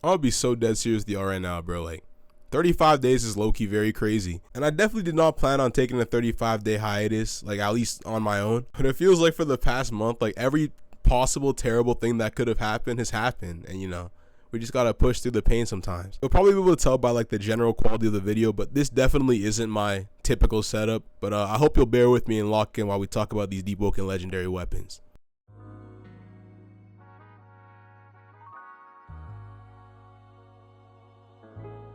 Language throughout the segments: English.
I'm gonna be so dead serious with y'all right now, bro. Like, 35 days is low-key very crazy. And I definitely did not plan on taking a 35-day hiatus, like at least on my own. But it feels like for the past month, like every possible terrible thing that could have happened has happened. And you know, we just gotta push through the pain sometimes. You'll probably be able to tell by like the general quality of the video, but this definitely isn't my typical setup. But I hope you'll bear with me and lock in while we talk about these Deepwoken legendary weapons.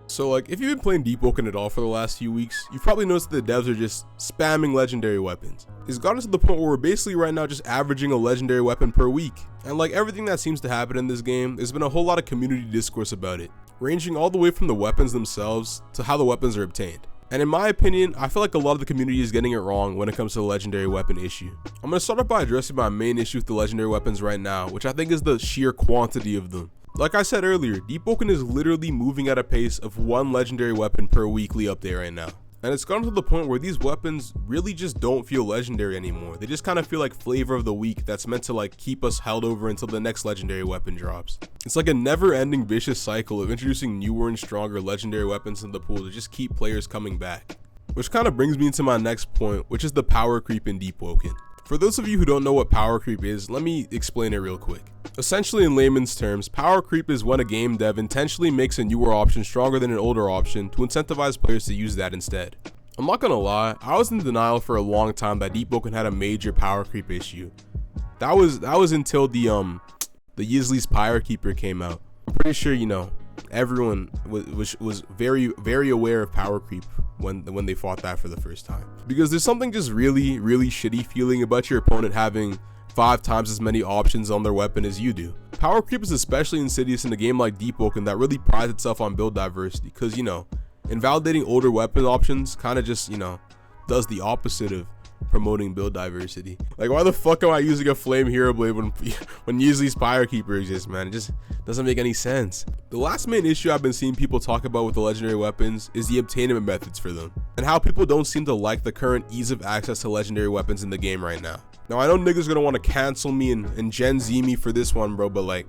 So like, if you've been playing Deepwoken at all for the last few weeks, you've probably noticed that the devs are just spamming legendary weapons. It's gotten to the point where we're basically right now just averaging a legendary weapon per week. And like everything that seems to happen in this game, there's been a whole lot of community discourse about it, ranging all the way from the weapons themselves to how the weapons are obtained. And in my opinion, I feel like a lot of the community is getting it wrong when it comes to the legendary weapon issue. I'm going to start off by addressing my main issue with the legendary weapons right now, which I think is the sheer quantity of them. Like I said earlier, Deepwoken is literally moving at a pace of one legendary weapon per weekly update right now. And it's gotten to the point where these weapons really just don't feel legendary anymore. They just kind of feel like flavor of the week that's meant to like keep us held over until the next legendary weapon drops. It's like a never-ending vicious cycle of introducing newer and stronger legendary weapons in the pool to just keep players coming back. Which kind of brings me into my next point, which is the power creep in Deepwoken. For those of you who don't know what power creep is, let me explain it real quick. Essentially, in layman's terms, power creep is when a game dev intentionally makes a newer option stronger than an older option to incentivize players to use that instead. I'm not gonna lie, I was in denial for a long time that Deepwoken had a major power creep issue. That was until the Yisley's Pyre Keeper came out. I'm pretty sure, you know, everyone was very aware of power creep when they fought that for the first time, because there's something just really shitty feeling about your opponent having 5 times as many options on their weapon as you do. Power creep is especially insidious in a game like Deepwoken that really prides itself on build diversity, because, you know, invalidating older weapon options kind of just, you know, does the opposite of promoting build diversity. Like, why the fuck am I using a flame hero blade when Yisley's Pyre Keeper exists, man? It just doesn't make any sense. The last main issue I've been seeing people talk about with the legendary weapons is the obtainment methods for them, and how people don't seem to like the current ease of access to legendary weapons in the game right now. Now, I know niggas gonna want to cancel me and Gen Z me for this one, bro, but like,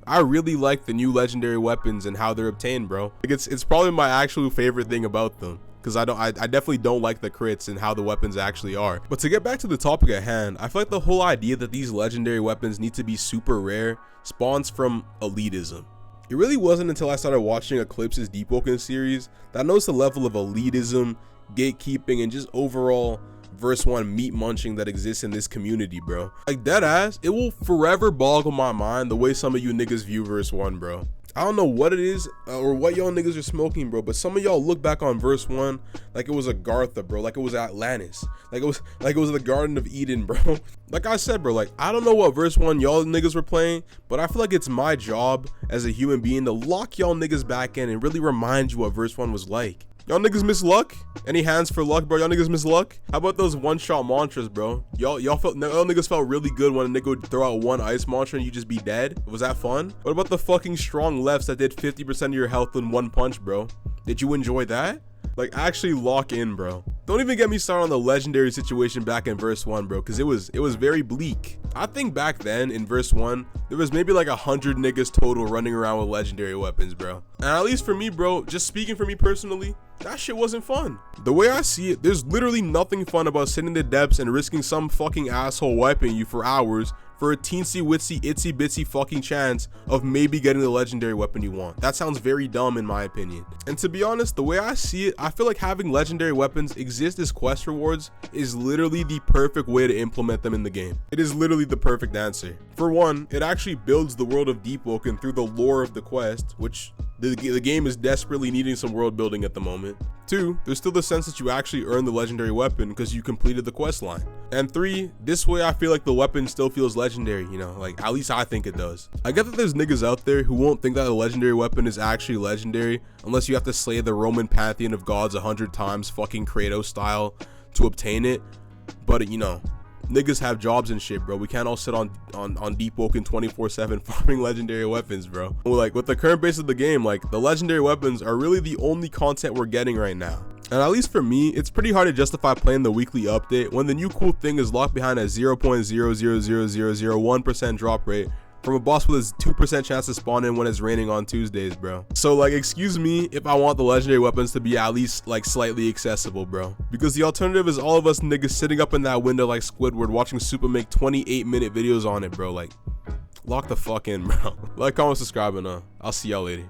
I really like the new legendary weapons and how they're obtained, bro. Like, it's probably my actual favorite thing about them, because I definitely don't like the crits and how the weapons actually are. But to get back to the topic at hand, I feel like the whole idea that these legendary weapons need to be super rare spawns from elitism. It really wasn't until I started watching Eclipse's Deepwoken series that I noticed the level of elitism, gatekeeping, and just overall verse 1 meat munching that exists in this community, bro. Like, dead ass, it will forever boggle my mind the way some of you niggas view verse 1, bro. I don't know what it is or what y'all niggas are smoking, bro, but some of y'all look back on verse 1 like it was Agartha, bro, like it was Atlantis, like it was the Garden of Eden, bro. Like I said, bro, like, I don't know what verse 1 y'all niggas were playing, but I feel like it's my job as a human being to lock y'all niggas back in and really remind you what verse 1 was like. Y'all niggas miss luck? Any hands for luck, bro? Y'all niggas miss luck? How about those one-shot mantras, bro? Y'all niggas felt really good when a nigga would throw out one ice mantra and you just be dead? Was that fun? What about the fucking strong lefts that did 50% of your health in one punch, bro? Did you enjoy that? Like, actually lock in, bro. Don't even get me started on the legendary situation back in verse 1, bro, because it was very bleak. I think back then in verse 1, there was maybe like 100 niggas total running around with legendary weapons, bro. And at least for me, bro, just speaking for me personally, that shit wasn't fun. The way I see it, there's literally nothing fun about sitting in the depths and risking some fucking asshole wiping you for hours for a teensy witsy itsy bitsy fucking chance of maybe getting the legendary weapon you want. That sounds very dumb in my opinion. And to be honest, the way I see it, I feel like having legendary weapons exist as quest rewards is literally the perfect way to implement them in the game. It is literally the perfect answer. For one, it actually builds the world of Deepwoken through the lore of the quest, which the game is desperately needing some world building at the moment. 2, there's still the sense that you actually earned the legendary weapon because you completed the quest line. And 3, this way I feel like the weapon still feels legendary, you know, like at least I think it does. I get that there's niggas out there who won't think that a legendary weapon is actually legendary unless you have to slay the Roman pantheon of gods 100 times fucking Kratos style to obtain it, but you know, niggas have jobs and shit, bro. We can't all sit on Deepwoken 24/7 farming legendary weapons, bro. Like, with the current base of the game, like, the legendary weapons are really the only content we're getting right now. And at least for me, it's pretty hard to justify playing the weekly update when the new cool thing is locked behind a 0.00001% drop rate from a boss with his 2% chance to spawn in when it's raining on Tuesdays, bro. So like, excuse me if I want the legendary weapons to be at least like slightly accessible, bro, because the alternative is all of us niggas sitting up in that window like Squidward watching Super make 28-minute videos on it, bro. Like, lock the fuck in, bro. Like, comment, subscribe, and I'll see y'all later.